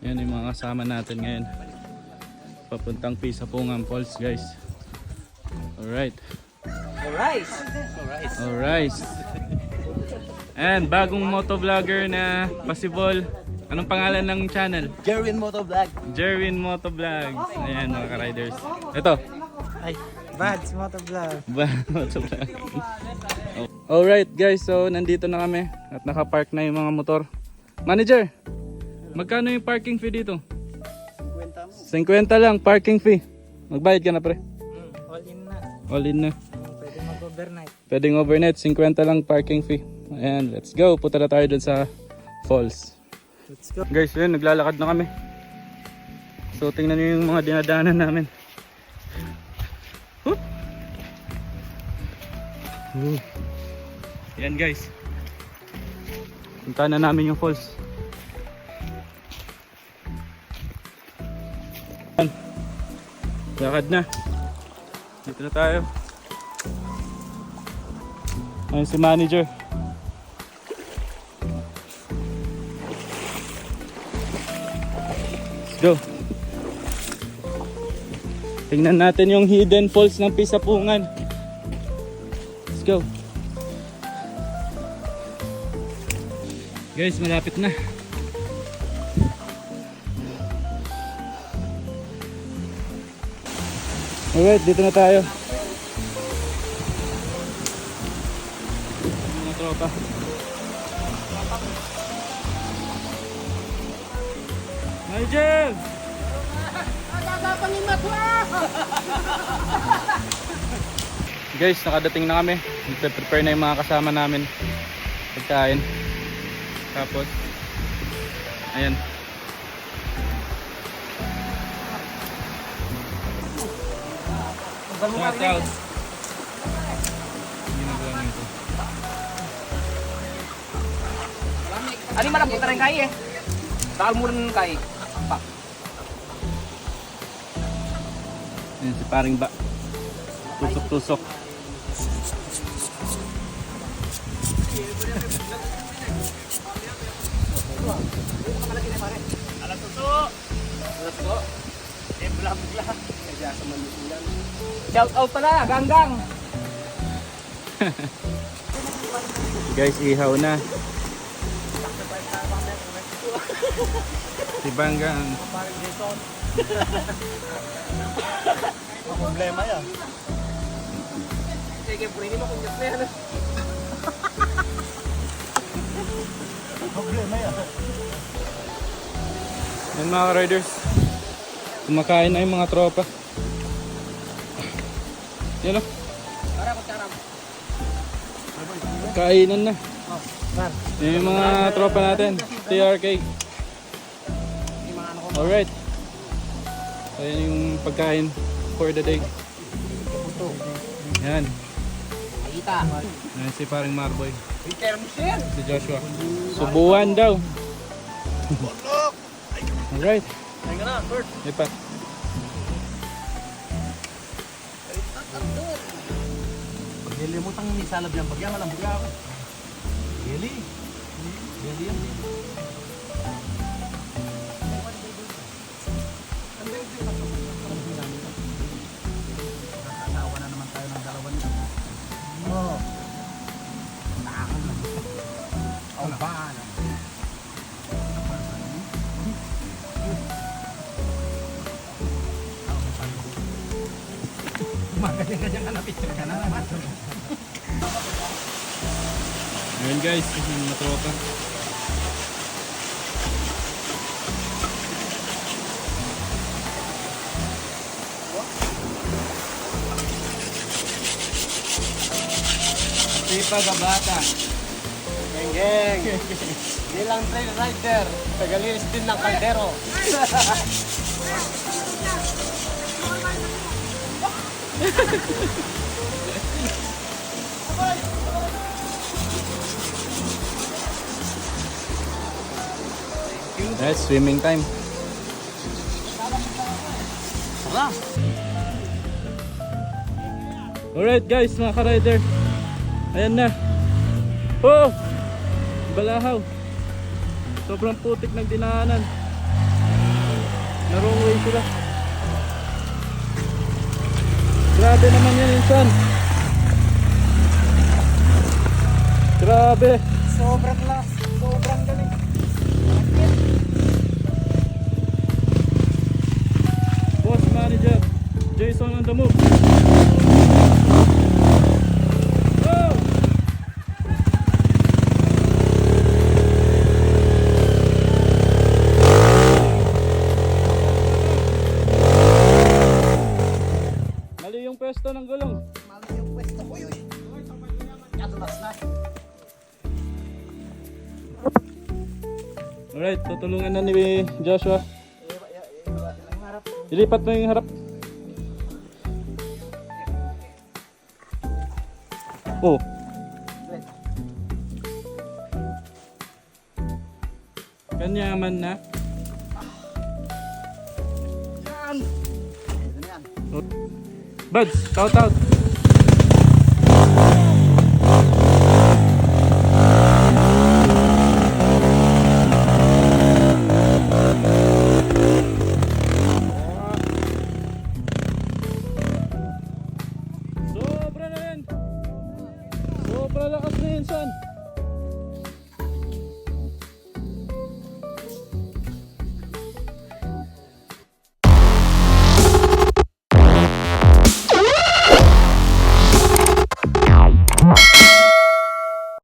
Yan yung mga kasama natin ngayon. Papuntang Pisapungan Falls, guys. Alright. Alright. And bagong motovlogger na possible. Anong pangalan ng channel? Jerwin Motovlog. Jerwin Motovlog. Ayan mga ka-riders. Ito. Ay, Bads Motovlog. Motovlog. Alright guys, so nandito na kami at nakapark na yung mga motor. Manager, magkano yung parking fee dito? 50 lang parking fee. Magbayad ka na pre? All in na. All in na. Pwede mag-overnight. Pwedeng overnight, 50 lang parking fee. Ayan, let's go. Punta na tayo dun sa falls. Let's go. Guys, yun, naglalakad na kami. So tingnan nyo yung mga dinadaanan namin. Huh? Yan guys. Punta na namin yung falls. Yan. Lakad na. Dito na tayo. Ayun si manager. Let's go. Tingnan natin yung hidden falls ng Pisapungan. Let's go. Guys, malapit na. Alright, dito na tayo. Mga tropa. Nigel! Guys, nakadating na kami. Nagpe-prepare na yung mga kasama namin. Pagkain. Tapos, ayan. Shout out. Ginagawa nito. Ano malam kita rin kaya eh. Takal muna ng kaya. Pa. Ayan si paring ba. Tusok-tusok. Alas tuso. Eh, bula-bula. Kaya sa manusilan. Shout out pala, ganggang. Guys, ihaw na. Si Banggang. Problema yan. Sige, pwede mo kung gusto yan. Problema yan. Yan mga riders. Kumakain na yung mga tropa. Yan o. Kainan na. Yan yung mga tropa natin. TRK. Alright. Ayan yung pagkain for the day. Yan. Yan si paring Marboy. Si Joshua. Subuan daw. Alright. Ayun ka na, Kurt. Lipat. Geli mo tang misalab yang bagyan walang bagya ako. Geli. Geli yan. Nakakasawa na naman tayo ng dalawa nito. Oo. Takot lang. Ang bahala. Magaling-galing ka na picture ka na naman. Ayan guys, yung mga tropa. Sipa Gabata. Geng-geng. Bilang trail rider, tagalinis din ng kaldero. That's swimming time. Tara. Alright guys, mga ka-rider. Ayan na. Oh! Balahaw. Sobrang putik ng dinaanan. Na-wrong way sila. Grabe naman yan, insan. Grabe. Sobrang las. Sobrang galing. Boss Manager Jason on the move. Oh! Mali yung pwesto ng gulong. Mali yung pwesto ko yun. Nadulas na. Alright, tutulungan na ni Joshua. Ilipat mo yung harap. Oh. Kanyaman na. Yan. Ito na yan. Buds, shout out.